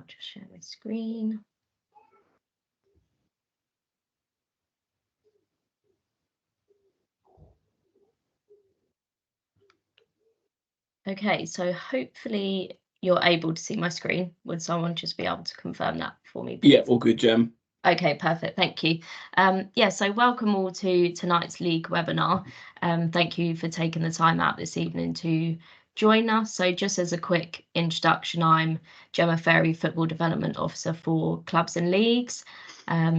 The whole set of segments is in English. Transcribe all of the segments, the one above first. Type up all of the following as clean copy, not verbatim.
just share my screen. Okay, so hopefully you're able to see my screen. Would someone just be able to confirm that for me, please? Yeah, all good, Gem. Okay, perfect. Thank you. Yeah, so welcome all to tonight's League webinar. Thank you for taking the time out this evening to join us. So just as a quick introduction, I'm Gemma Ferry, Football Development Officer for Clubs and Leagues.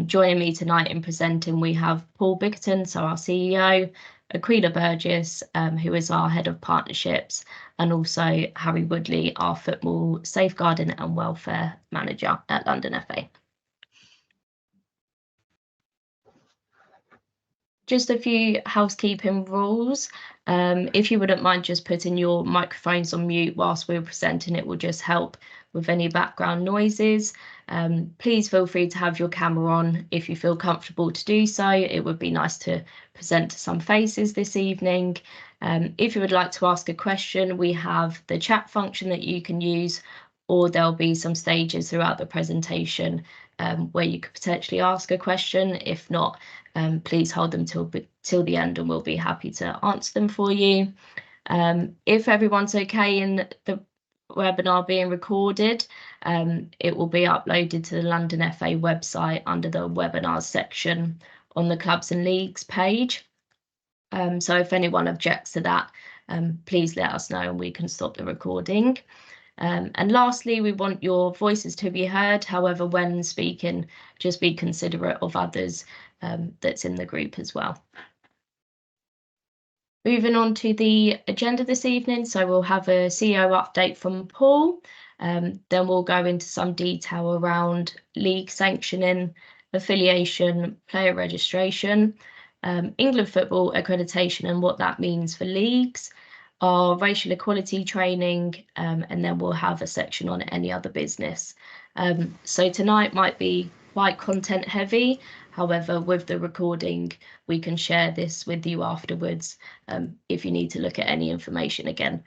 Joining me tonight in presenting, we have Paul Bickerton, so our CEO, Aquila Burgess, who is our Head of Partnerships, and also Harry Woodley, our Football Safeguarding and Welfare Manager at London FA. Just a few housekeeping rules. If you wouldn't mind just putting your microphones on mute whilst we're presenting, it will just help with any background noises. Please feel free to have your camera on if you feel comfortable to do so. It would be nice to present to some faces this evening. If you would like to ask a question, we have the chat function that you can use, or there'll be some stages throughout the presentation where you could potentially ask a question. If not, please hold them till the end and we'll be happy to answer them for you. If everyone's okay in the webinar being recorded, it will be uploaded to the London FA website under the webinars section on the Clubs and Leagues page. So if anyone objects to that, please let us know and we can stop the recording. And lastly, we want your voices to be heard. However, when speaking, just be considerate of others that's in the group as well. Moving on to the agenda this evening, so we'll have a CEO update from Paul. Then we'll go into some detail around league sanctioning, affiliation, player registration, England football accreditation and what that means for leagues, our racial equality training, and then we'll have a section on any other business. So tonight might be quite content heavy. However, with the recording, we can share this with you afterwards if you need to look at any information again.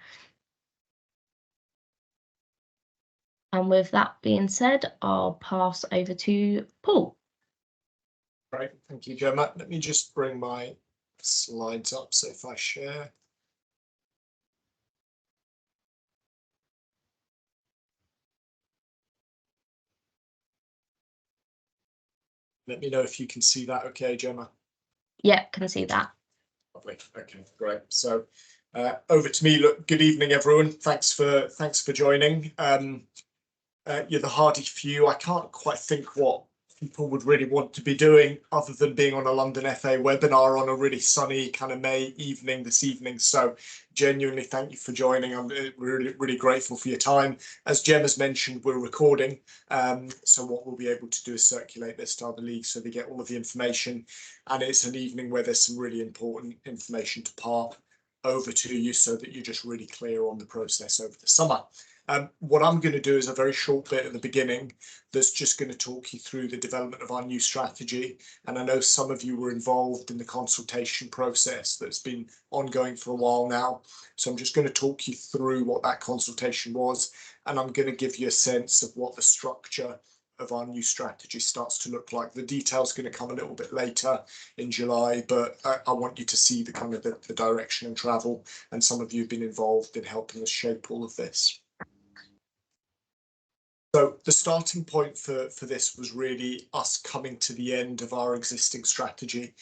And with that being said, I'll pass over to Paul. Great, thank you, Gemma. Let me just bring my slides up. So if I share. Let me know if you can see that okay, Gemma. Yeah, can see that. Lovely. Okay, great. So over to me. Look, good evening, everyone. Thanks for joining. You're the hardy few. I can't quite think what people would really want to be doing other than being on a London FA webinar on a really sunny kind of May evening this evening. So genuinely thank you for joining. I'm really grateful for your time. As Gemma's mentioned, we're recording. So what we'll be able to do is circulate this to other leagues so they get all of the information. And it's an evening where there's some really important information to pass over to you so that you're just really clear on the process over the summer. What I'm going to do is a very short bit at the beginning that's just going to talk you through the development of our new strategy. And I know some of you were involved in the consultation process that's been ongoing for a while now. So I'm just going to talk you through what that consultation was. And I'm going to give you a sense of what the structure of our new strategy starts to look like. The detail's going to come a little bit later in July, but I want you to see the kind of the direction and travel. And some of you have been involved in helping us shape all of this. So the starting point for this was really us coming to the end of our existing strategy.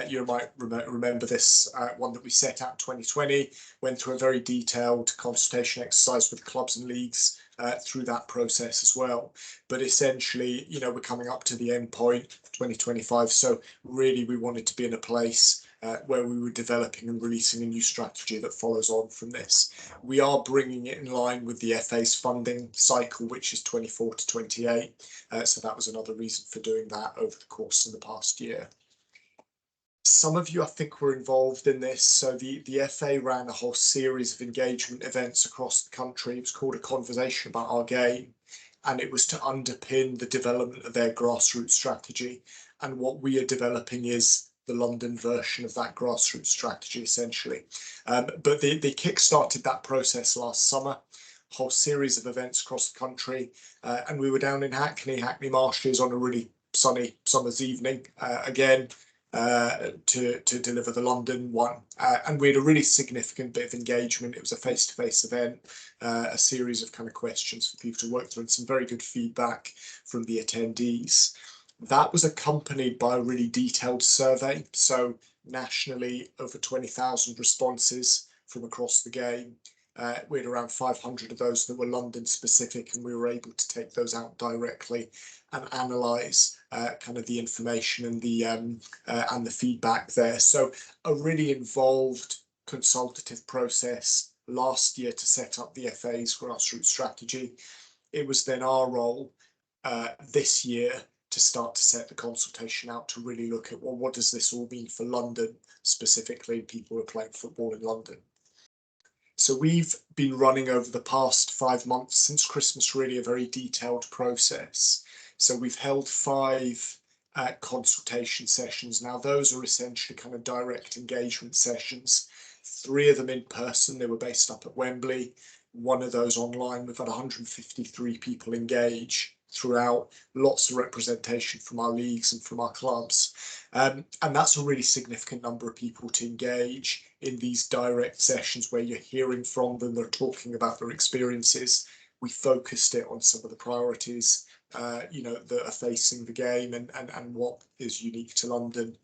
You might remember this one that we set out in 2020, went through a very detailed consultation exercise with clubs and leagues through that process as well. But essentially, you know, we're coming up to the end point, 2025. So really, we wanted to be in a place where we were developing and releasing a new strategy that follows on from this. We are bringing it in line with the FA's funding cycle, which is 24 to 28. So that was another reason for doing that over the course of the past year. Some of you, I think, were involved in this. So the FA ran a whole series of engagement events across the country. It was called A Conversation About Our Game. And it was to underpin the development of their grassroots strategy. And what we are developing is the London version of that grassroots strategy, essentially. But they kick-started that process last summer. whole series of events across the country, and we were down in Hackney Marshes on a really sunny summer's evening again to deliver the London one, and we had a really significant bit of engagement. It was a face-to-face event, a series of kind of questions for people to work through, and some very good feedback from the attendees. That was accompanied by a really detailed survey. So nationally, over 20,000 responses from across the game. We had around 500 of those that were London specific, and we were able to take those out directly and analyse kind of the information and the feedback there. So a really involved consultative process last year to set up the FA's grassroots strategy. It was then our role this year to start to set the consultation out to really look at, well, what does this all mean for London specifically, people who are playing football in London. So we've been running over the past 5 months since Christmas, really a very detailed process. So we've held 5 consultation sessions. Now those are essentially kind of direct engagement sessions, 3 of them in person. They were based up at Wembley. 1 of those online. We've had 153 people engage throughout, lots of representation from our leagues and from our clubs. And that's a really significant number of people to engage in these direct sessions where you're hearing from them, they're talking about their experiences. We focused it on some of the priorities, that are facing the game and what is unique to London,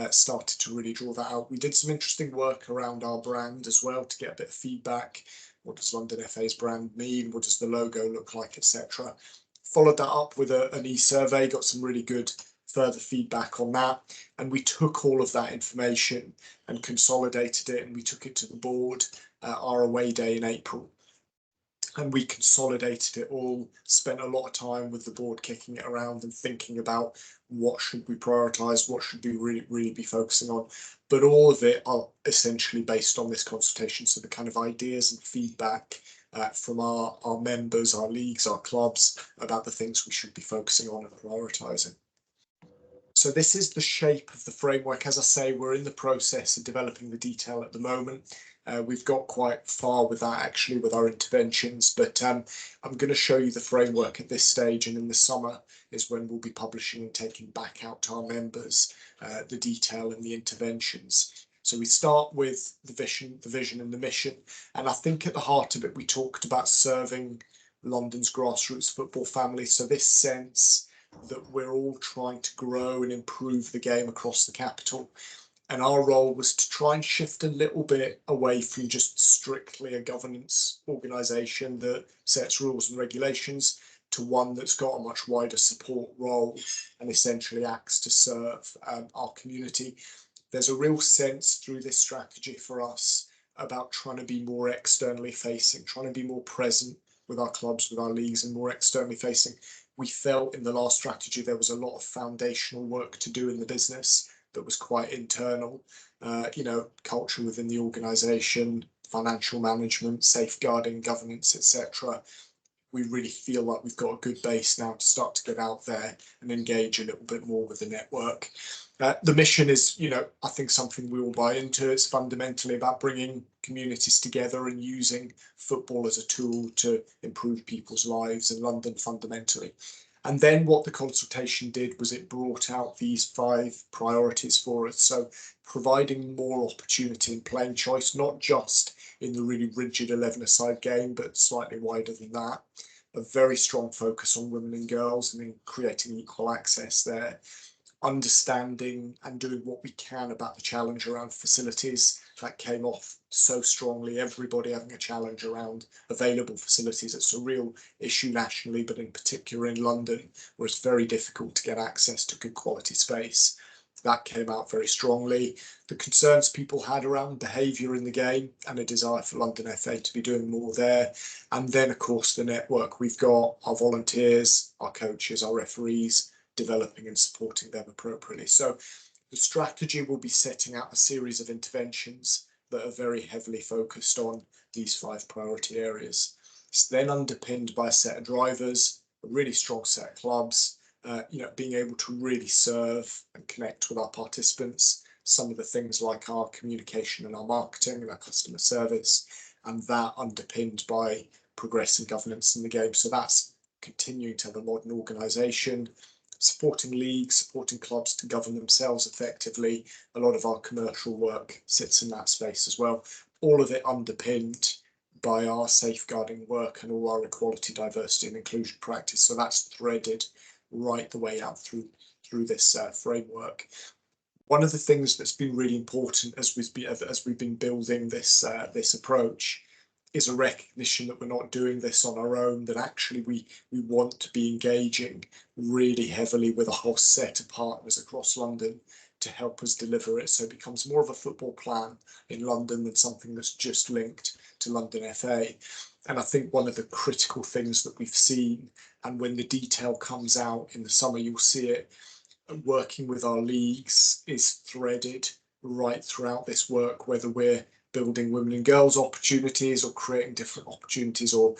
started to really draw that out. We did some interesting work around our brand as well to get a bit of feedback. What does London FA's brand mean? What does the logo look like, etc. Followed that up with an e-survey, got some really good further feedback on that. And we took all of that information and consolidated it, and we took it to the board our away day in April. And we consolidated it all, spent a lot of time with the board kicking it around and thinking about what should we prioritise, what should we really be focusing on. But all of it are essentially based on this consultation. So the kind of ideas and feedback from our members, our leagues, our clubs about the things we should be focusing on and prioritising. So this is the shape of the framework. As I say, we're in the process of developing the detail at the moment. We've got quite far with that actually with our interventions, but I'm going to show you the framework at this stage, and in the summer is when we'll be publishing and taking back out to our members the detail and the interventions. So we start with the vision and the mission, and I think at the heart of it we talked about serving London's grassroots football family. So this sense that we're all trying to grow and improve the game across the capital. And our role was to try and shift a little bit away from just strictly a governance organisation that sets rules and regulations to one that's got a much wider support role and essentially acts to serve our community. There's a real sense through this strategy for us about trying to be more externally facing, trying to be more present with our clubs, with our leagues, and more externally facing. We felt in the last strategy there was a lot of foundational work to do in the business that was quite internal, culture within the organisation, financial management, safeguarding, governance, etc. We really feel like we've got a good base now to start to get out there and engage a little bit more with the network. The mission is, I think something we all buy into. It's fundamentally about bringing communities together and using football as a tool to improve people's lives in London fundamentally. And then what the consultation did was it brought out these 5 priorities for us. So providing more opportunity and playing choice, not just in the really rigid 11-a-side game, but slightly wider than that. A very strong focus on women and girls and in creating equal access there. Understanding and doing what we can about the challenge around facilities. That came off so strongly, everybody having a challenge around available facilities. It's a real issue nationally, but in particular in London, where it's very difficult to get access to good quality space. That came out very strongly. The concerns people had around behaviour in the game and a desire for London FA to be doing more there. And then, of course, the network. We've got our volunteers, our coaches, our referees, developing and supporting them appropriately. So the strategy will be setting out a series of interventions that are very heavily focused on these 5 priority areas. It's then underpinned by a set of drivers, a really strong set of clubs, being able to really serve and connect with our participants, some of the things like our communication and our marketing and our customer service, and that underpinned by progress in governance in the game. So that's continuing to have a modern organisation, supporting leagues, supporting clubs to govern themselves effectively. A lot of our commercial work sits in that space as well. All of it underpinned by our safeguarding work and all our equality, diversity and inclusion practice. So that's threaded right the way out through this framework. One of the things that's been really important as we've been building this approach is a recognition that we're not doing this on our own, that actually we want to be engaging really heavily with a whole set of partners across London to help us deliver it. So it becomes more of a football plan in London than something that's just linked to London FA. And I think one of the critical things that we've seen, and when the detail comes out in the summer, you'll see it, working with our leagues is threaded right throughout this work, whether we're building women and girls opportunities or creating different opportunities, or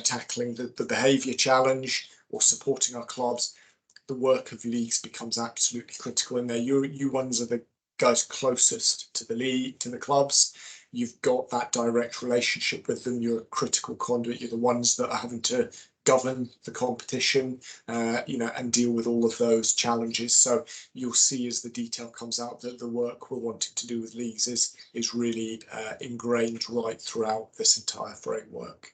tackling the behaviour challenge or supporting our clubs. The work of leagues becomes absolutely critical in there. You ones are the guys closest to the league, to the clubs. You've got that direct relationship with them. You're a critical conduit. You're the ones that are having to govern the competition, and deal with all of those challenges. So you'll see as the detail comes out that the work we're wanting to do with leagues is really ingrained right throughout this entire framework.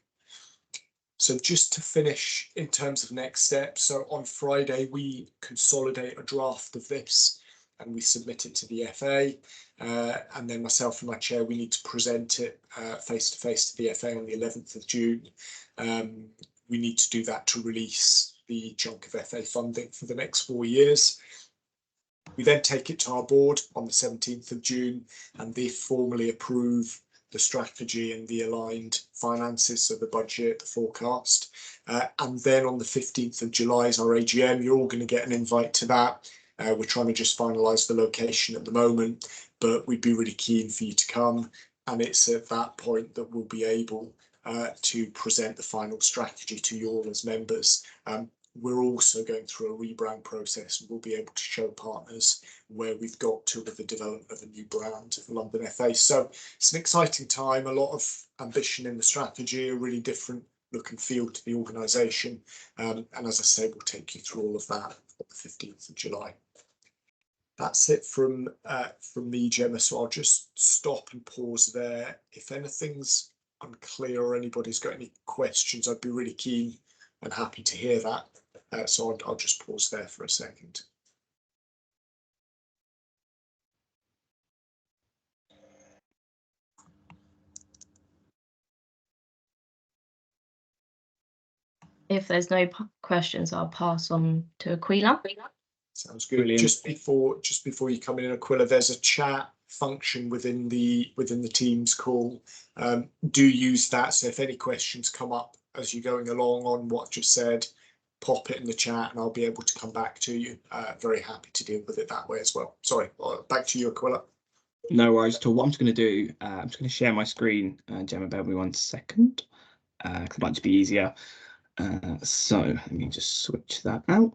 So just to finish in terms of next steps, so on Friday we consolidate a draft of this and we submit it to the FA, and then myself and my chair, we need to present it face to face to the FA on the 11th of June. We need to do that to release the chunk of FA funding for the next 4 years. We then take it to our board on the 17th of June, and they formally approve the strategy and the aligned finances, so the budget, the forecast. And then on the 15th of July is our AGM. You're all going to get an invite to that. We're trying to just finalise the location at the moment, but we'd be really keen for you to come. And it's at that point that we'll be able to present the final strategy to you all as members. We're also going through a rebrand process, and we'll be able to show partners where we've got to with the development of a new brand for London FA. So it's an exciting time, a lot of ambition in the strategy, a really different look and feel to the organisation. And as I say, we'll take you through all of that on the 15th of July. That's it from me, Gemma. So I'll just stop and pause there. If anything's unclear or anybody's got any questions, I'd be really keen and happy to hear that. So I'll just pause there for a second. If there's no questions, I'll pass on to Aquila. Sounds good. Brilliant. Just before you come in, Aquila, there's a chat function within the Teams call. Do use that. So if any questions come up as you're going along on what I've just said, pop it in the chat and I'll be able to come back to you. Very happy to deal with it that way as well. Sorry, back to you, Aquila. No worries at all. What I'm just going to do, I'm just going to share my screen. Gemma, bear with me 1 second. It might just be easier. So let me just switch that out.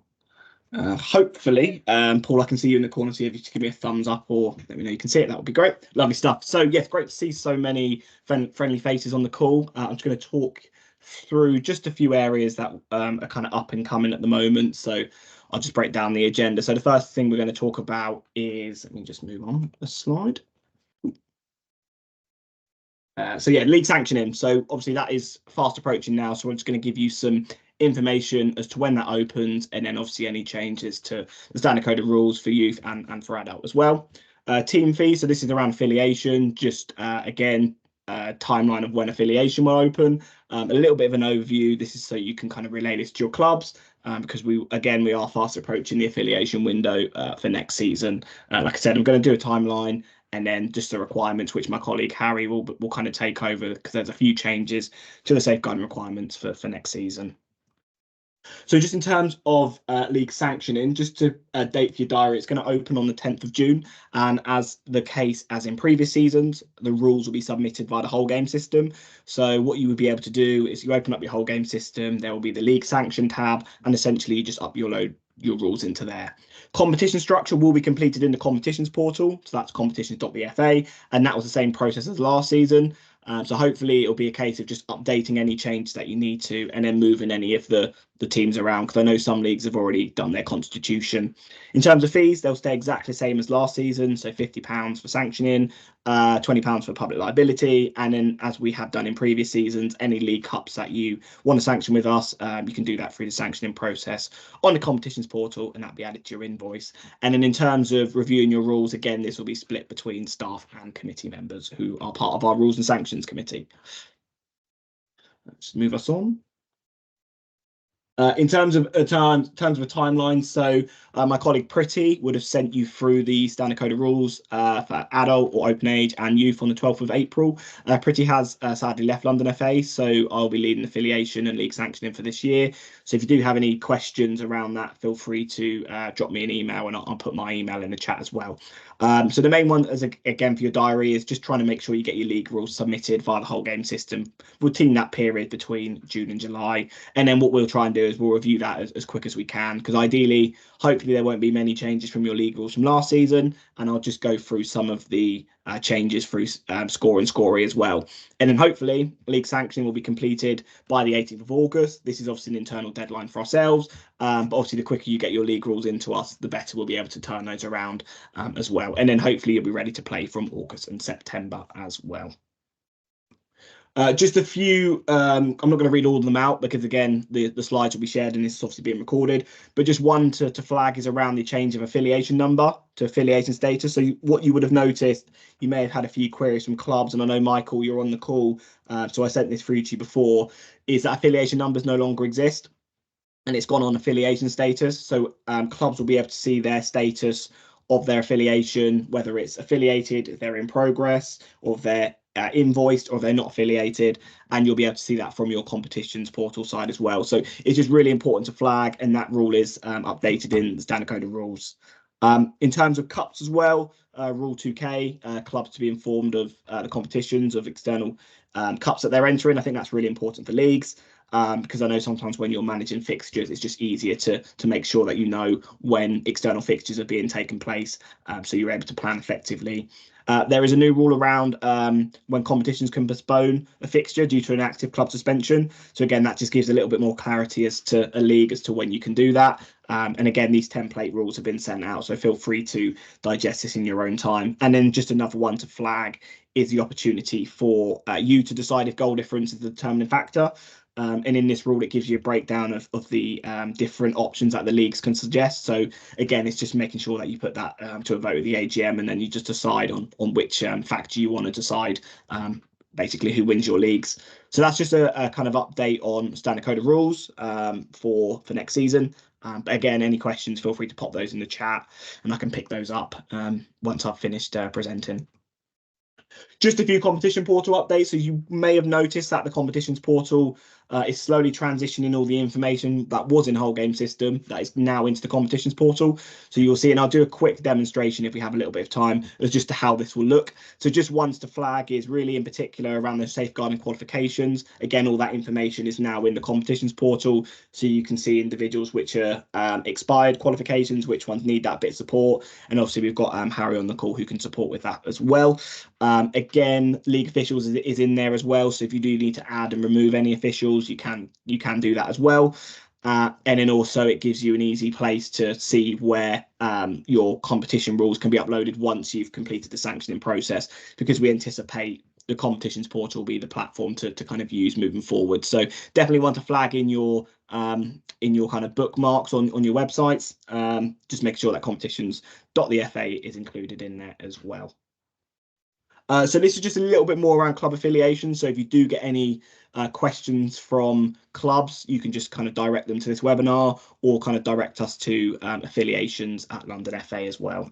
Hopefully, Paul, I can see you in the corner, so if you just give me a thumbs up or let me know you can see it, that would be great. Lovely stuff. So yes, great to see so many friendly faces on the call. I'm just going to talk through just a few areas that are kind of up and coming at the moment. So I'll just break down the agenda. So the first thing we're going to talk about is, let me just move on a slide. So yeah, league sanctioning. So obviously that is fast approaching now. So I'm just going to give you some information as to when that opens, and then obviously any changes to the standard code of rules for youth and for adult as well. Team fees. So this is around affiliation. Just again, timeline of when affiliation will open. A little bit of an overview. This is so you can kind of relay this to your clubs, because we are fast approaching the affiliation window for next season. Like I said, I'm going to do a timeline, and then just the requirements, which my colleague Harry will kind of take over, because there's a few changes to the safeguarding requirements for next season. So just in terms of league sanctioning, just to date for your diary, it's going to open on the 10th of June. And as the case as in previous seasons, the rules will be submitted via the whole game system. So what you would be able to do is you open up your whole game system, there will be the league sanction tab, and essentially you just upload your rules into there. Competition structure will be completed in the competitions portal. So that's competitions.bfa. And that was the same process as last season. So hopefully it'll be a case of just updating any changes that you need to, and then moving any of the teams around, because I know some leagues have already done their constitution. In terms of fees, they'll stay exactly the same as last season. So £50 for sanctioning, £20 for public liability. And then, as we have done in previous seasons, any league cups that you want to sanction with us, you can do that through the sanctioning process on the competitions portal, and that'll be added to your invoice. And then in terms of reviewing your rules, again, this will be split between staff and committee members who are part of our rules and sanctions committee. Let's move us on. In terms of a timeline, so my colleague Pretty would have sent you through the Standard Code of Rules for adult or open age and youth on the 12th of April. Pretty has sadly left London FA, so I'll be leading affiliation and league sanctioning for this year. So if you do have any questions around that, feel free to drop me an email, and I'll put my email in the chat as well. So the main one, again, for your diary, is just trying to make sure you get your league rules submitted via the whole game system. We'll team that period between June and July, and then what we'll try and do is we'll review that as quick as we can, because ideally, hopefully there won't be many changes from your league rules from last season, and I'll just go through some of the changes through Score and Scory as well. And then hopefully league sanctioning will be completed by the 18th of August. This is obviously an internal deadline for ourselves, but obviously the quicker you get your league rules into us, the better we'll be able to turn those around as well. And then hopefully you'll be ready to play from August and September as well. Just a few, I'm not going to read all of them out, because again, the slides will be shared and this is obviously being recorded, but just one to flag is around the change of affiliation number to affiliation status. So what you would have noticed, you may have had a few queries from clubs, and I know, Michael, you're on the call, so I sent this through to you before, is that affiliation numbers no longer exist, and it's gone on affiliation status. So clubs will be able to see their status of their affiliation, whether it's affiliated, if they're in progress, or if they're invoiced, or they're not affiliated, and you'll be able to see that from your competitions portal side as well. So it's just really important to flag, and that rule is updated in the Standard Code of Rules. In terms of cups as well, Rule 2K, clubs to be informed of the competitions of external cups that they're entering. I think that's really important for leagues, because I know sometimes when you're managing fixtures, it's just easier to make sure that you know when external fixtures are being taken place, so you're able to plan effectively. There is a new rule around when competitions can postpone a fixture due to an active club suspension. So again, that just gives a little bit more clarity as to a league as to when you can do that. And again, these template rules have been sent out, so feel free to digest this in your own time. And then just another one to flag is the opportunity for you to decide if goal difference is the determining factor. And in this rule, it gives you a breakdown of the different options that the leagues can suggest. So again, it's just making sure that you put that to a vote at the AGM, and then you just decide on which factor you want to decide, basically who wins your leagues. So that's just a kind of update on Standard Code of Rules for next season. But again, any questions, feel free to pop those in the chat, and I can pick those up once I've finished presenting. Just a few competition portal updates. So you may have noticed that the competitions portal is slowly transitioning all the information that was in whole game system that is now into the competitions portal. So you'll see, and I'll do a quick demonstration if we have a little bit of time as just to how this will look. So just ones to flag is really in particular around the safeguarding qualifications. Again, all that information is now in the competitions portal, so you can see individuals which are expired qualifications, which ones need that bit of support, and obviously we've got Harry on the call who can support with that as well. Again, league officials is in there as well, so if you do need to add and remove any officials, you can do that as well. And then also it gives you an easy place to see where your competition rules can be uploaded once you've completed the sanctioning process, because we anticipate the competitions portal will be the platform to kind of use moving forward. So definitely want to flag in your kind of bookmarks on your websites. Just make sure that competitions.thefa is included in there as well. So this is just a little bit more around club affiliation. So if you do get any questions from clubs, you can just kind of direct them to this webinar, or kind of direct us to affiliations at London FA as well.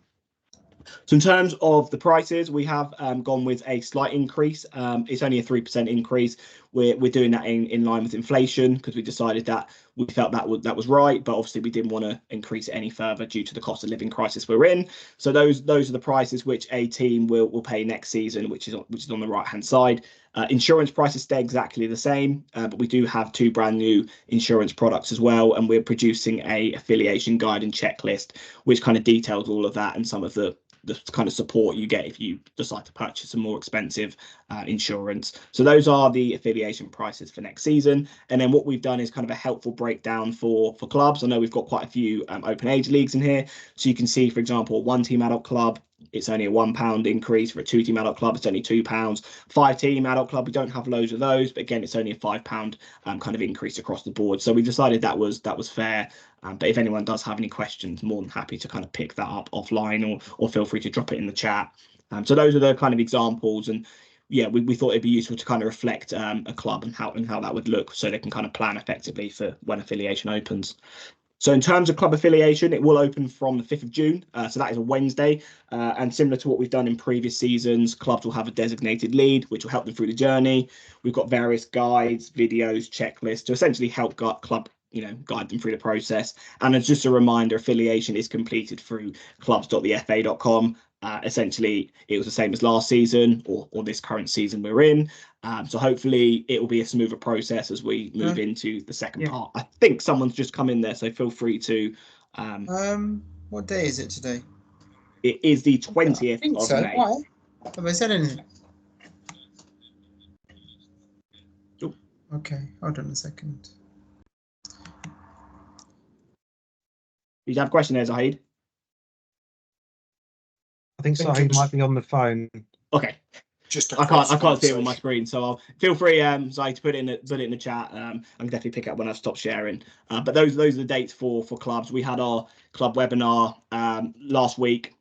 So in terms of the prices, we have gone with a slight increase. It's only a 3% increase. We're doing that in line with inflation, because we decided that we felt that was right, but obviously we didn't want to increase it any further due to the cost of living crisis we're in. So those are the prices which a team will pay next season, which is on the right hand side. Insurance prices stay exactly the same, but we do have 2 brand new insurance products as well, and we're producing a affiliation guide and checklist which kind of details all of that and some of the the kind of support you get if you decide to purchase a more expensive insurance. So those are the affiliation prices for next season. And then what we've done is kind of a helpful breakdown for clubs. I know we've got quite a few open age leagues in here. So you can see, for example, a 1-team adult club, it's only a £1 increase. For a 2-team adult club, it's only £2. 5-team adult club, we don't have loads of those, but again, it's only a £5 kind of increase across the board. So we decided that was fair. But if anyone does have any questions, more than happy to kind of pick that up offline, or feel free to drop it in the chat. So those are the kind of examples, and yeah, we thought it'd be useful to kind of reflect a club and how that would look, so they can kind of plan effectively for when affiliation opens. So in terms of club affiliation, it will open from the 5th of June. So that is a Wednesday. And similar to what we've done in previous seasons, clubs will have a designated lead, which will help them through the journey. We've got various guides, videos, checklists to essentially help guide them through the process. And as just a reminder, affiliation is completed through clubs.thefa.com. Essentially, it was the same as last season or this current season we're in. So hopefully it will be a smoother process as we move into the second part. I think someone's just come in there, so feel free to. What day is it today? It is the 20th of May. Why? Have I said anything? Ooh. Okay, hold on a second. Did you have a question there, Zahid? I think Zahid might be on the phone. Okay. Just I can't see it on my screen, so I'll feel free, Zahid, to put it in the chat. I can definitely pick it up when I've stopped sharing. But those are the dates for clubs. We had our club webinar last week.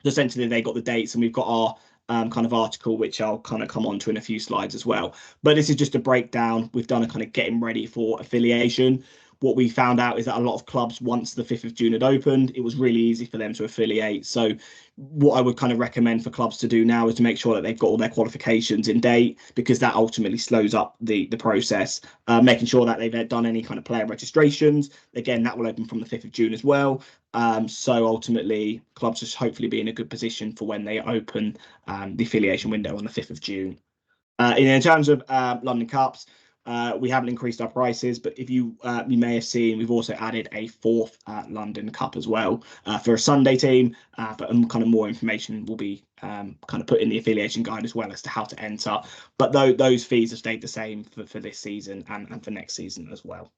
Essentially, they got the dates, and we've got our kind of article, which I'll kind of come on to in a few slides as well. But this is just a breakdown. We've done a kind of getting ready for affiliation. What we found out is that a lot of clubs, once the 5th of June had opened, it was really easy for them to affiliate. So what I would kind of recommend for clubs to do now is to make sure that they've got all their qualifications in date, because that ultimately slows up the process. Making sure that they've done any kind of player registrations. Again, that will open from the 5th of June as well. So ultimately, clubs just hopefully be in a good position for when they open the affiliation window on the 5th of June. In terms of London Cups, we haven't increased our prices, but if you may have seen, we've also added a 4th London Cup as well for a Sunday team. But kind of more information will be kind of put in the affiliation guide as well as to how to enter. But those fees have stayed the same for this season and for next season as well.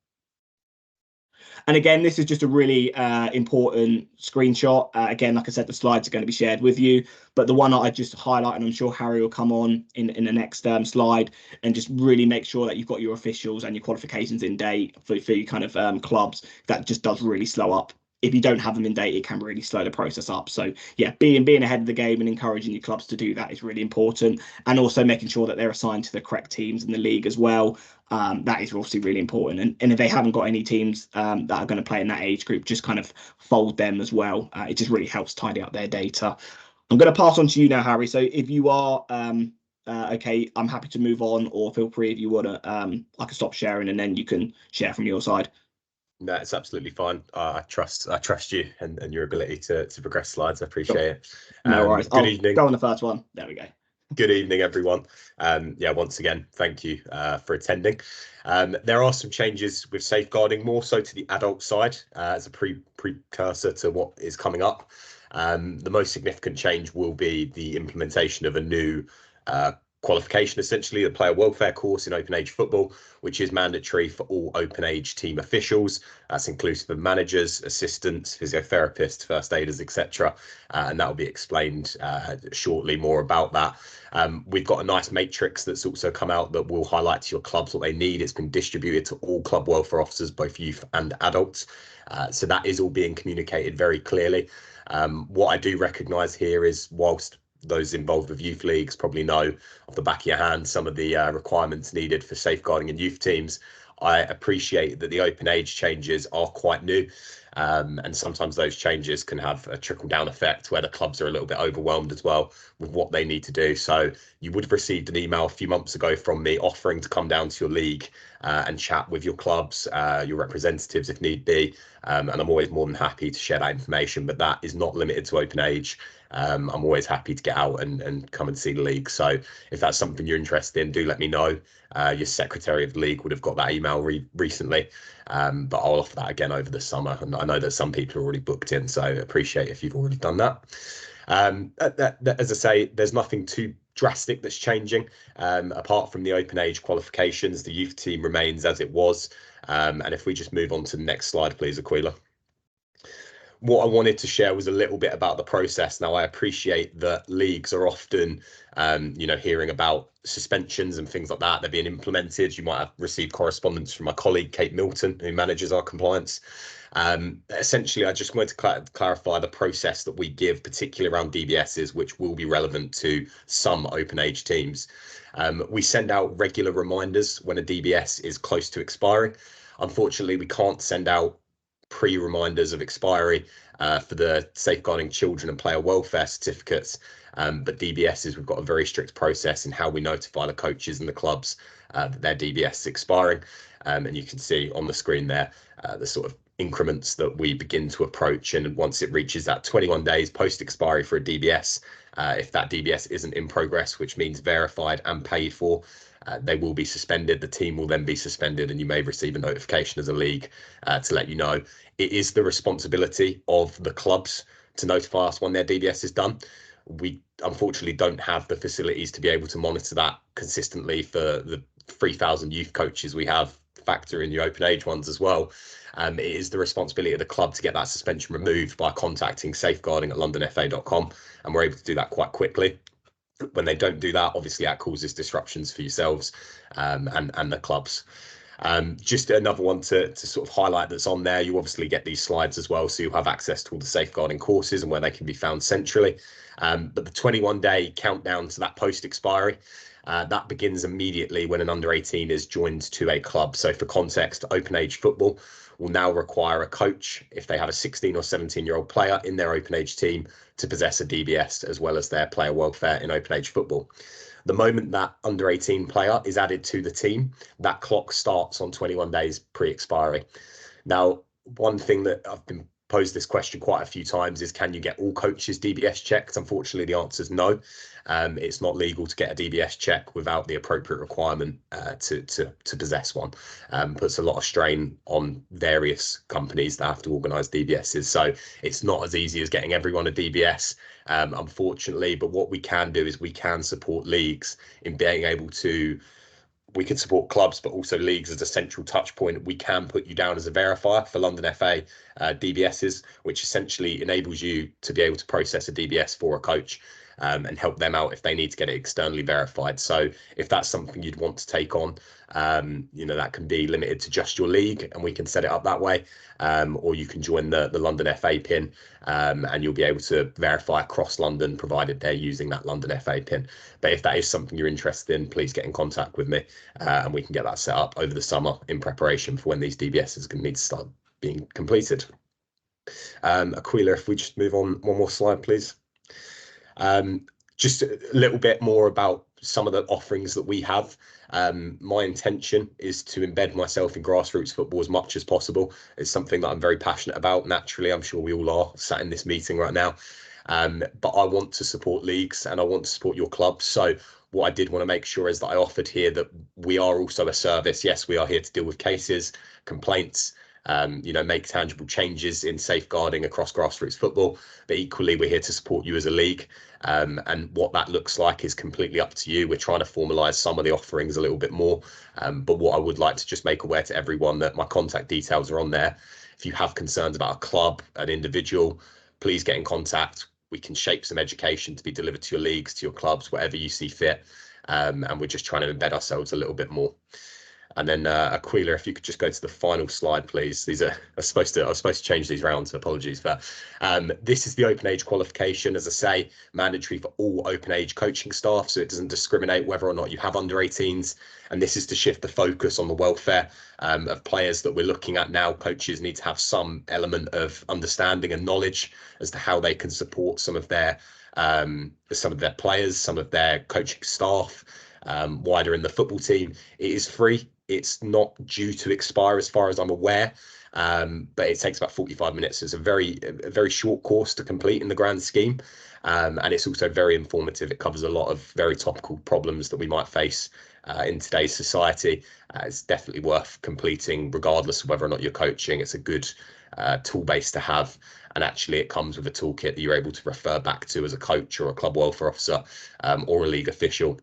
And again, this is just a really important screenshot. Again, like I said, the slides are going to be shared with you, but the one I just highlight, and I'm sure Harry will come on in the next slide, and just really make sure that you've got your officials and your qualifications in date for your kind of clubs. That just does really slow up. If you don't have them in date, it can really slow the process up. So yeah, being ahead of the game and encouraging your clubs to do that is really important, and also making sure that they're assigned to the correct teams in the league as well. That is obviously really important. And if they haven't got any teams that are going to play in that age group, just kind of fold them as well. It just really helps tidy up their data. I'm going to pass on to you now, Harry. So if you are okay, I'm happy to move on, or feel free if you want to, I can stop sharing and then you can share from your side. No, it's absolutely fine. I trust you and your ability to progress slides. I appreciate it. No worries. Good evening. Go on the first one. There we go. Good evening, everyone. Yeah, once again, thank you for attending. There are some changes with safeguarding, more so to the adult side, as a precursor to what is coming up. The most significant change will be the implementation of a new qualification, essentially the player welfare course in open age football, which is mandatory for all open age team officials. That's inclusive of managers, assistants, physiotherapists, first aiders, etc. And that will be explained shortly more about that. We've got a nice matrix that's also come out that will highlight to your clubs what they need. It's been distributed to all club welfare officers, both youth and adults. So that is all being communicated very clearly. What I do recognise here is, whilst those involved with youth leagues probably know off the back of your hand some of the requirements needed for safeguarding in youth teams, I appreciate that the open age changes are quite new, and sometimes those changes can have a trickle down effect where the clubs are a little bit overwhelmed as well with what they need to do. So you would have received an email a few months ago from me offering to come down to your league and chat with your clubs, your representatives if need be, and I'm always more than happy to share that information, but that is not limited to open age. I'm always happy to get out and come and see the league. So if that's something you're interested in, do let me know. Your secretary of the league would have got that email recently, but I'll offer that again over the summer. And I know that some people are already booked in, so appreciate if you've already done that. As I say, there's nothing too drastic that's changing. Apart from the open age qualifications, the youth team remains as it was. And if we just move on to the next slide, please, Aquila. What I wanted to share was a little bit about the process. Now, I appreciate that leagues are often, hearing about suspensions and things like that. They're being implemented. You might have received correspondence from my colleague, Kate Milton, who manages our compliance. Essentially, I just wanted to clarify the process that we give, particularly around DBSs, which will be relevant to some open age teams. We send out regular reminders when a DBS is close to expiring. Unfortunately, we can't send out pre-reminders of expiry for the safeguarding children and player welfare certificates, but DBSs, we've got a very strict process in how we notify the coaches and the clubs that their DBS is expiring, and you can see on the screen there the sort of increments that we begin to approach, and once it reaches that 21 days post expiry for a DBS, if that DBS isn't in progress, which means verified and paid for, they will be suspended. The team will then be suspended, and you may receive a notification as a league to let you know. It is the responsibility of the clubs to notify us when their DBS is done. We unfortunately don't have the facilities to be able to monitor that consistently for the 3,000 youth coaches we have, factor in the open age ones as well. It is the responsibility of the club to get that suspension removed by contacting safeguarding@londonfa.com, and we're able to do that quite quickly. When they don't do that, obviously that causes disruptions for yourselves and the clubs. Just another one to sort of highlight that's on there. You obviously get these slides as well, so you'll have access to all the safeguarding courses and where they can be found centrally. But the 21-day countdown to that post-expiry, that begins immediately when an under 18 is joined to a club. So for context, open age football will now require a coach, if they have a 16 or 17-year-old player in their open age team, to possess a DBS as well as their player welfare in open age football. The moment that under 18 player is added to the team, that clock starts on 21 days pre-expiry. Now, one thing that I've been posed this question quite a few times is, can you get all coaches DBS checked? Unfortunately, the answer is no. It's not legal to get a DBS check without the appropriate requirement to possess one. Puts a lot of strain on various companies that have to organise DBSs. So it's not as easy as getting everyone a DBS, unfortunately. But what we can do is we can support leagues in being able to. We can support clubs, but also leagues as a central touch point. We can put you down as a verifier for London FA DBSs, which essentially enables you to be able to process a DBS for a coach and help them out if they need to get it externally verified. So if that's something you'd want to take on, that can be limited to just your league, and we can set it up that way. Or you can join the London FA PIN, and you'll be able to verify across London, provided they're using that London FA PIN. But if that is something you're interested in, please get in contact with me, and we can get that set up over the summer in preparation for when these DBSs are going to need to start being completed. Aquila, if we just move on one more slide, please. Just a little bit more about some of the offerings that we have. My intention is to embed myself in grassroots football as much as possible. It's something that I'm very passionate about. Naturally, I'm sure we all are sat in this meeting right now. But I want to support leagues and I want to support your clubs. So what I did want to make sure is that I offered here that we are also a service. Yes, we are here to deal with cases, complaints, make tangible changes in safeguarding across grassroots football, but equally we're here to support you as a league. And what that looks like is completely up to you. We're trying to formalise some of the offerings a little bit more. But what I would like to just make aware to everyone that my contact details are on there. If you have concerns about a club, an individual, please get in contact. We can shape some education to be delivered to your leagues, to your clubs, whatever you see fit. And we're just trying to embed ourselves a little bit more. And then Aquila, if you could just go to the final slide, please. These are I was supposed to change these round, so apologies. But this is the open age qualification, as I say, mandatory for all open age coaching staff. So it doesn't discriminate whether or not you have under 18s. And this is to shift the focus on the welfare of players that we're looking at now. Coaches need to have some element of understanding and knowledge as to how they can support some of their players, some of their coaching staff, wider in the football team. It is free. It's not due to expire as far as I'm aware, but it takes about 45 minutes. It's a very short course to complete in the grand scheme, and it's also very informative. It covers a lot of very topical problems that we might face in today's society. It's definitely worth completing regardless of whether or not you're coaching. It's a good tool base to have. And actually it comes with a toolkit that you're able to refer back to as a coach or a club welfare officer or a league official,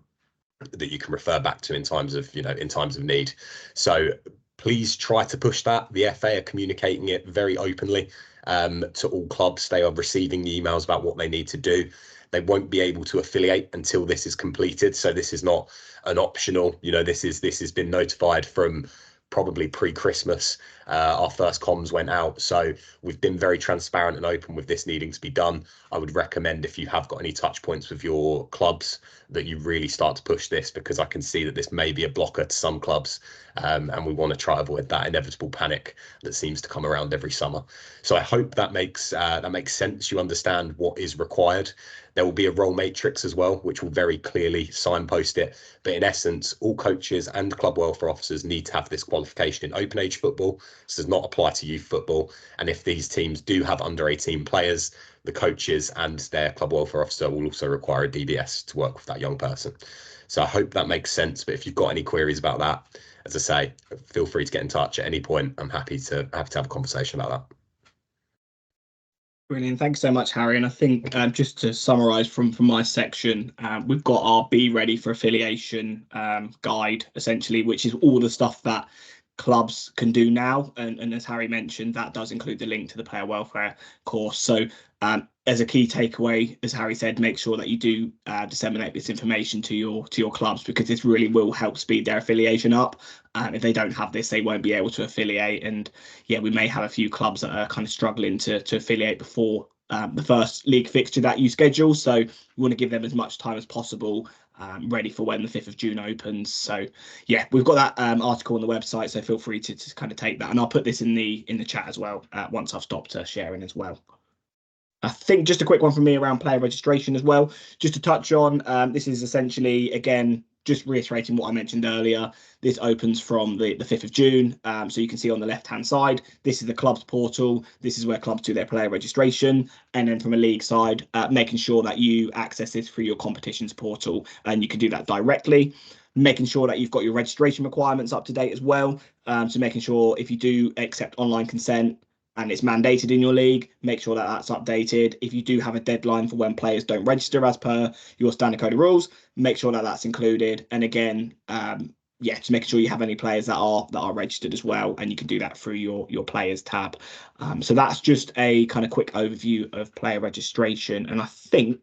that you can refer back to in times of need. So please try to push that. The FA are communicating it very openly to all clubs. They are receiving the emails about what they need to do. They won't be able to affiliate until this is completed. So this is not an optional, this has been notified from probably pre-Christmas. Our first comms went out, so we've been very transparent and open with this needing to be done. I would recommend, if you have got any touch points with your clubs, that you really start to push this, because I can see that this may be a blocker to some clubs, and we want to try to avoid that inevitable panic that seems to come around every summer. So I hope that makes sense. You understand what is required. There will be a role matrix as well, which will very clearly signpost it. But in essence, all coaches and club welfare officers need to have this qualification in open age football. This does not apply to youth football. And if these teams do have under 18 players, the coaches and their club welfare officer will also require a DBS to work with that young person. So I hope that makes sense. But if you've got any queries about that, as I say, feel free to get in touch at any point. I'm happy to have a conversation about that. Brilliant. Thanks so much, Harry. And I think just to summarise from my section, we've got our Be Ready for Affiliation guide, essentially, which is all the stuff that clubs can do now. And as Harry mentioned, that does include the link to the player welfare course. So as a key takeaway, as Harry said, make sure that you do disseminate this information to your clubs, because this really will help speed their affiliation up. If they don't have this, they won't be able to affiliate. And yeah, we may have a few clubs that are kind of struggling to affiliate before the first league fixture that you schedule. So we want to give them as much time as possible, ready for when the 5th of June opens. So yeah, we've got that article on the website, so feel free to kind of take that, and I'll put this in the chat as well once I've stopped sharing as well. I think just a quick one from me around player registration as well, just to touch on. This is essentially, again, just reiterating what I mentioned earlier. This opens from the 5th of June. So you can see on the left-hand side, this is the club's portal. This is where clubs do their player registration. And then from a league side, making sure that you access this through your competitions portal, and you can do that directly. Making sure that you've got your registration requirements up to date as well. So making sure if you do accept online consent, and it's mandated in your league, make sure that that's updated. If you do have a deadline for when players don't register as per your standard code of rules, make sure that that's included. And again, just making sure you have any players that are registered as well, and you can do that through your players tab. So that's just a kind of quick overview of player registration. And I think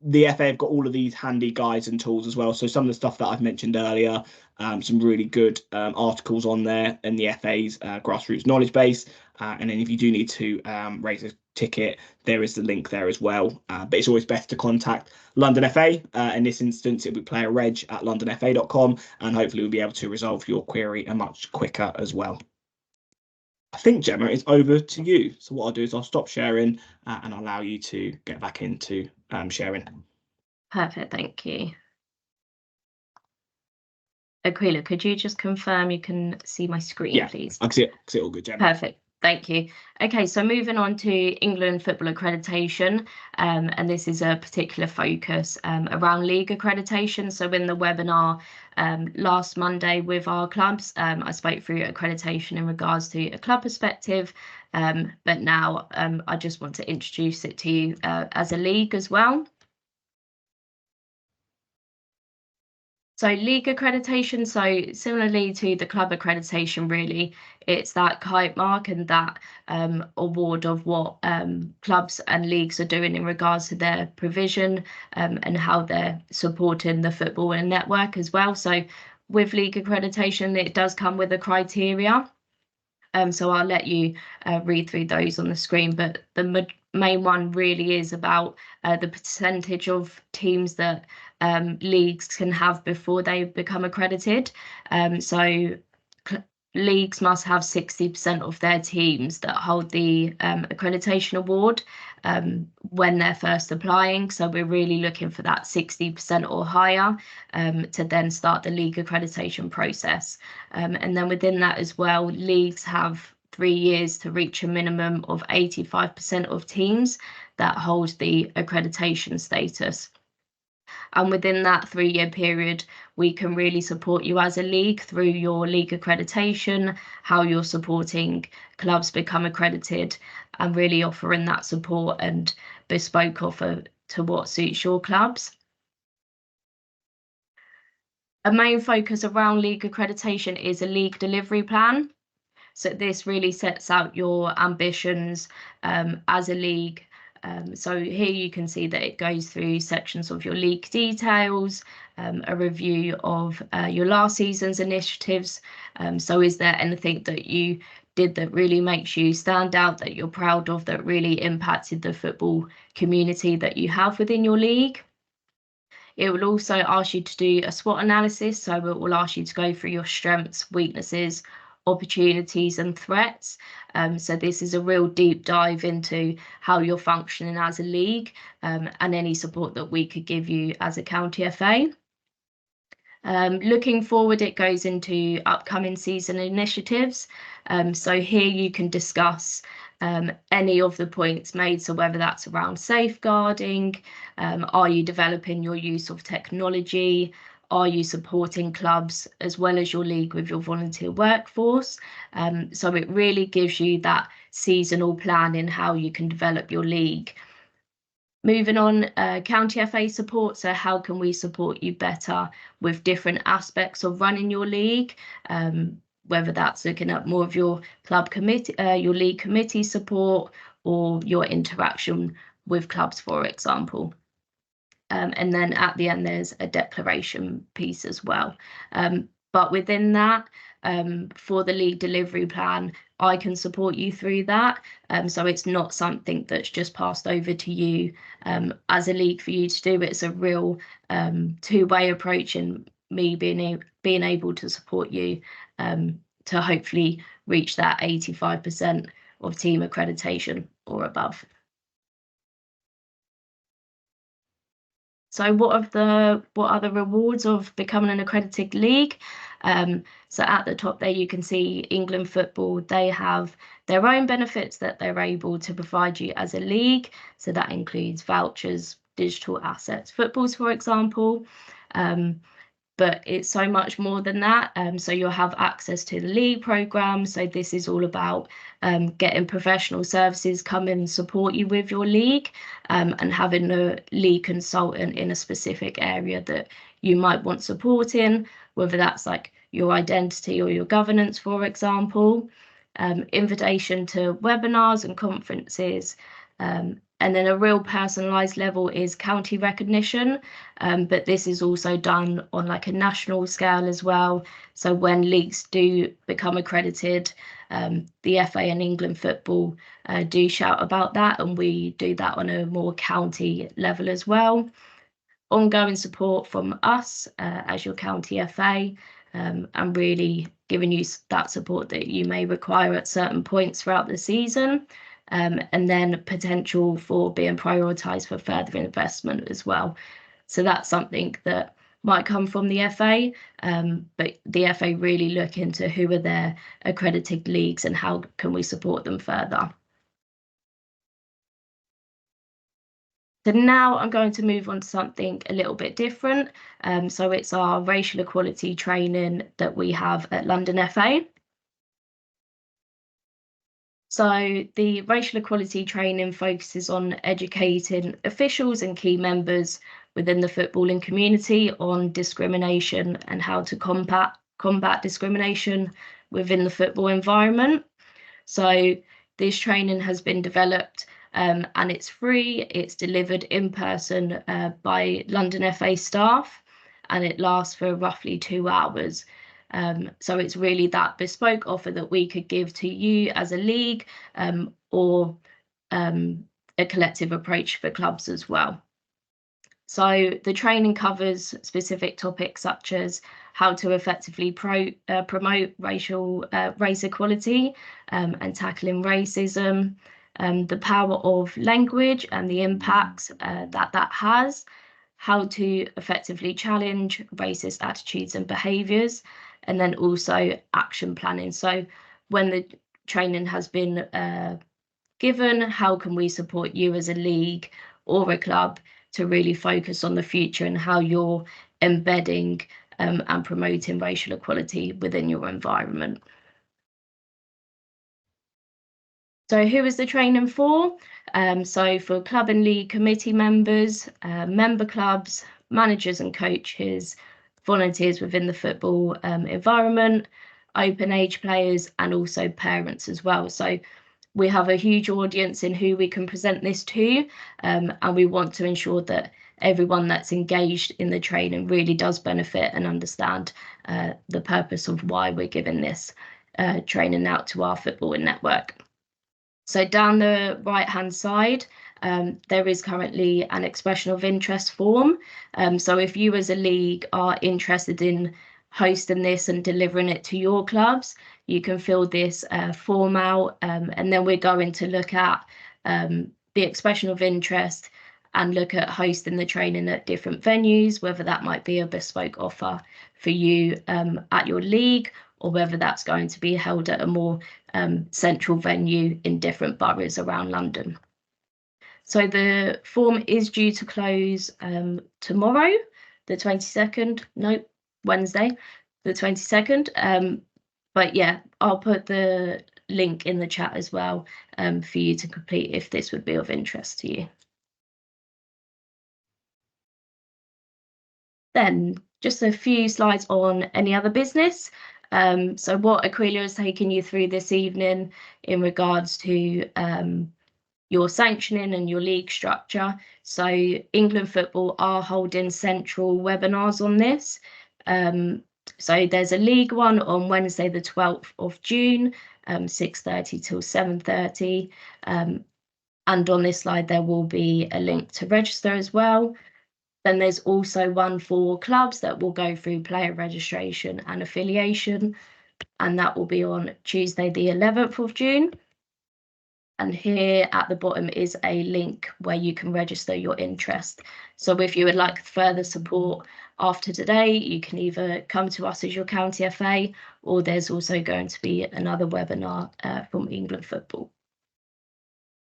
the FA have got all of these handy guides and tools as well. So some of the stuff that I've mentioned earlier, some really good articles on there in the FA's grassroots knowledge base. And then if you do need to raise a ticket, there is the link there as well. But it's always best to contact London FA. In this instance, it'll be playerreg@londonfa.com, and hopefully we'll be able to resolve your query much quicker as well. I think, Gemma, it's over to you. So what I'll do is I'll stop sharing and allow you to get back into sharing. Perfect, thank you. Aquila, could you just confirm you can see my screen, please? I can see it all good, Gemma. Perfect, thank you. Okay, so moving on to England football accreditation, and this is a particular focus around league accreditation. So in the webinar last Monday with our clubs, I spoke through accreditation in regards to a club perspective, but now I just want to introduce it to you as a league as well. So league accreditation, so similarly to the club accreditation, really, it's that kite mark and that award of what clubs and leagues are doing in regards to their provision and how they're supporting the football and network as well. So with league accreditation, it does come with a criteria. So I'll let you read through those on the screen, but the main one really is about the percentage of teams that leagues can have before they become accredited. So leagues must have 60% of their teams that hold the accreditation award when they're first applying. So we're really looking for that 60% or higher to then start the league accreditation process. And then within that as well, leagues have 3 years to reach a minimum of 85% of teams that hold the accreditation status. And within that 3-year period, we can really support you as a league through your league accreditation, how you're supporting clubs become accredited, and really offering that support and bespoke offer to what suits your clubs. A main focus around league accreditation is a league delivery plan. So this really sets out your ambitions as a league. So here you can see that it goes through sections of your league details, a review of your last season's initiatives. So is there anything that you did that really makes you stand out, that you're proud of, that really impacted the football community that you have within your league? It will also ask you to do a SWOT analysis. So it will ask you to go through your strengths, weaknesses, opportunities and threats. So this is a real deep dive into how you're functioning as a league and any support that we could give you as a county FA. Looking forward, it goes into upcoming season initiatives. So here you can discuss any of the points made. So whether that's around safeguarding, are you developing your use of technology? Are you supporting clubs as well as your league with your volunteer workforce? So it really gives you that seasonal plan in how you can develop your league. Moving on, county FA support. So how can we support you better with different aspects of running your league? Whether that's looking at more of your club committee, your league committee support, or your interaction with clubs, for example. And then at the end, there's a declaration piece as well. But within that, for the league delivery plan, I can support you through that. So it's not something that's just passed over to you as a league for you to do. It's a real two-way approach, and me being able to support you to hopefully reach that 85% of team accreditation or above. So what are the rewards of becoming an accredited league? So at the top there, you can see England Football. They have their own benefits that they're able to provide you as a league. So that includes vouchers, digital assets, footballs, for example. But it's so much more than that. So you'll have access to the league program. So this is all about getting professional services come and support you with your league, and having a league consultant in a specific area that you might want support in, whether that's like your identity or your governance, for example. Invitation to webinars and conferences. And then a real personalised level is county recognition, but this is also done on like a national scale as well. So when leagues do become accredited, the FA and England Football do shout about that, and we do that on a more county level as well. Ongoing support from us as your county FA, and really giving you that support that you may require at certain points throughout the season. And then potential for being prioritised for further investment as well. So that's something that might come from the FA, but the FA really look into who are their accredited leagues and how can we support them further. So now I'm going to move on to something a little bit different. So it's our racial equality training that we have at London FA. So the racial equality training focuses on educating officials and key members within the footballing community on discrimination and how to combat discrimination within the football environment. So this training has been developed and it's free. It's delivered in person by London FA staff, and it lasts for roughly 2 hours. So it's really that bespoke offer that we could give to you as a league, or a collective approach for clubs as well. So the training covers specific topics such as how to effectively promote race equality and tackling racism, the power of language and the impacts that has, how to effectively challenge racist attitudes and behaviours, and then also action planning. So when the training has been given, how can we support you as a league or a club to really focus on the future and how you're embedding and promoting racial equality within your environment. So who is the training for? So for club and league committee members, member clubs, managers and coaches, volunteers within the football environment, open age players, and also parents as well. So we have a huge audience in who we can present this to, and we want to ensure that everyone that's engaged in the training really does benefit and understand the purpose of why we're giving this training out to our footballing network. So down the right hand side, there is currently an expression of interest form. So if you as a league are interested in hosting this and delivering it to your clubs, you can fill this form out, and then we're going to look at the expression of interest and look at hosting the training at different venues, whether that might be a bespoke offer for you at your league, or whether that's going to be held at a more central venue in different boroughs around London. So the form is due to close tomorrow, the 22nd, no, Wednesday, the 22nd. But yeah, I'll put the link in the chat as well for you to complete if this would be of interest to you. Then just a few slides on any other business. So what Aquila has taken you through this evening in regards to your sanctioning and your league structure. So England Football are holding central webinars on this. So there's a league one on Wednesday, the 12th of June, 6:30 till 7:30. And on this slide, there will be a link to register as well. Then there's also one for clubs that will go through player registration and affiliation, and that will be on Tuesday, the 11th of June. And here at the bottom is a link where you can register your interest. So if you would like further support after today, you can either come to us as your county FA, or there's also going to be another webinar from England Football.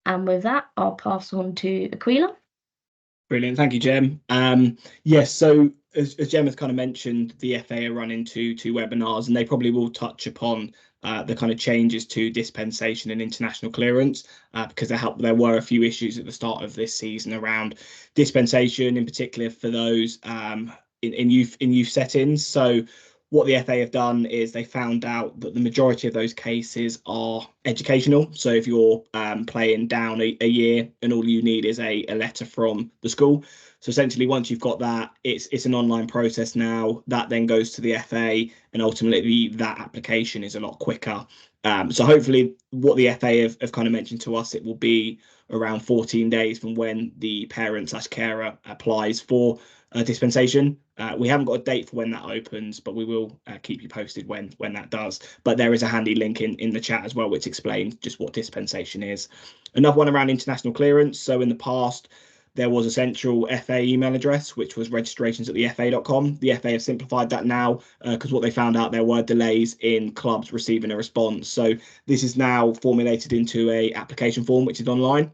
And with that, I'll pass on to Aquila. Brilliant, thank you, Jem. Yes, so as Jem has kind of mentioned, the FA are running two webinars, and they probably will touch upon the kind of changes to dispensation and international clearance, because there were a few issues at the start of this season around dispensation, in particular for those in youth settings. So what the FA have done is they found out that the majority of those cases are educational. So if you're playing down a year and all you need is a letter from the school. So essentially, once you've got that, it's an online process now that then goes to the FA, and ultimately that application is a lot quicker. So hopefully what the FA have kind of mentioned to us, it will be around 14 days from when the parent/carer applies for dispensation. We haven't got a date for when that opens, but we will keep you posted when that does. But there is a handy link in the chat as well, which explains just what dispensation is. Another one around international clearance. So in the past, there was a central FA email address, which was registrations@thefa.com. The FA have simplified that now because what they found out, there were delays in clubs receiving a response. So this is now formulated into a application form, which is online.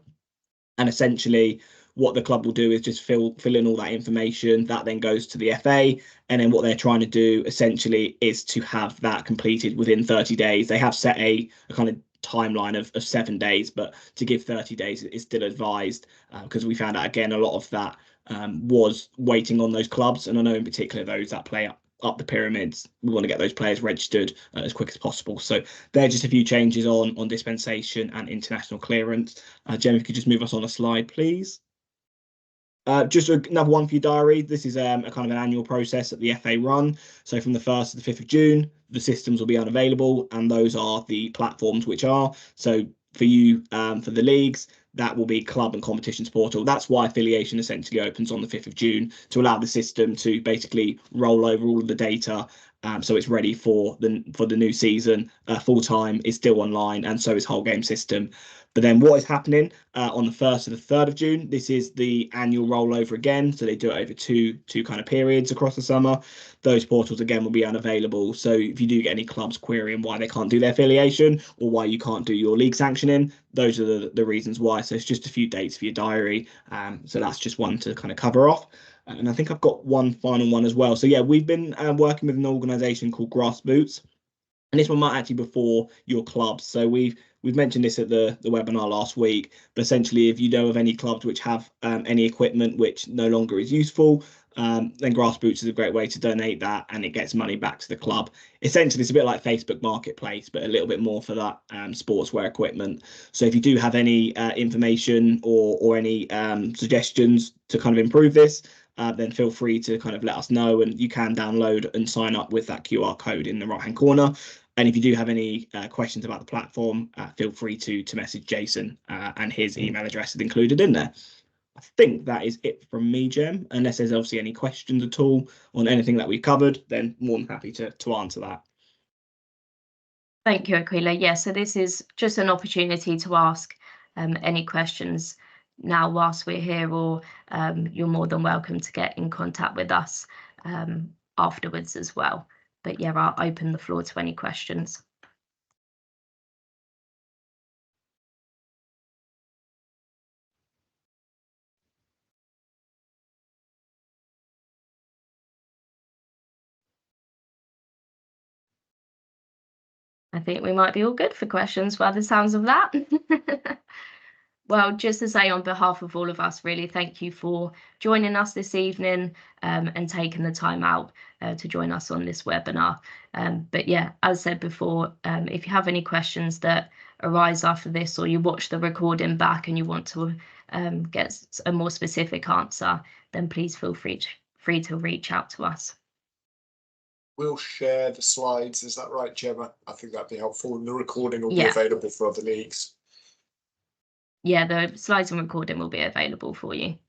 And essentially, what the club will do is just fill in all that information. That then goes to the FA. And then what they're trying to do essentially is to have that completed within 30 days. They have set a kind of timeline of 7 days, but to give 30 days is still advised, because we found out, again, a lot of that was waiting on those clubs. And I know in particular those that play up the pyramids, we want to get those players registered as quick as possible. So there are just a few changes on dispensation and international clearance. Jem, if you could just move us on a slide, please. Just another one for your diary. This is a kind of an annual process that the FA run. So from the 1st to the 5th of June, the systems will be unavailable, and those are the platforms which are. So for you, for the leagues, that will be club and competitions portal. That's why affiliation essentially opens on the 5th of June, to allow the system to basically roll over all of the data. So it's ready for the new season. Full time is still online, and so is whole game system. But then what is happening on the 1st to the 3rd of June, this is the annual rollover again. So they do it over two kind of periods across the summer. Those portals again will be unavailable. So if you do get any clubs querying why they can't do their affiliation or why you can't do your league sanctioning, those are the reasons why. So it's just a few dates for your diary. So that's just one to kind of cover off. And I think I've got one final one as well. So yeah, we've been working with an organisation called Grassboots. And this one might actually before your clubs. So we've mentioned this at the webinar last week, but essentially if you know of any clubs which have any equipment which no longer is useful, then Grassboots is a great way to donate that and it gets money back to the club. Essentially, it's a bit like Facebook Marketplace, but a little bit more for that sportswear equipment. So if you do have any information or any suggestions to kind of improve this, then feel free to kind of let us know, and you can download and sign up with that QR code in the right hand corner. And if you do have any questions about the platform, feel free to message Jason, and his email address is included in there. I think that is it from me, Jem, unless there's obviously any questions at all on anything that we covered, then more than happy to answer that. Thank you, Aquila. Yeah, so this is just an opportunity to ask any questions now whilst we're here, or you're more than welcome to get in contact with us afterwards as well. But yeah, I'll open the floor to any questions. I think we might be all good for questions by the sounds of that. Well, just to say on behalf of all of us, really thank you for joining us this evening and taking the time out to join us on this webinar. But yeah, as said before, if you have any questions that arise after this, or you watch the recording back and you want to get a more specific answer, then please feel free to reach out to us. We'll share the slides, is that right, Gemma? I think that'd be helpful, and the recording will be Yeah. available for other leagues. Yeah, the slides and recording will be available for you.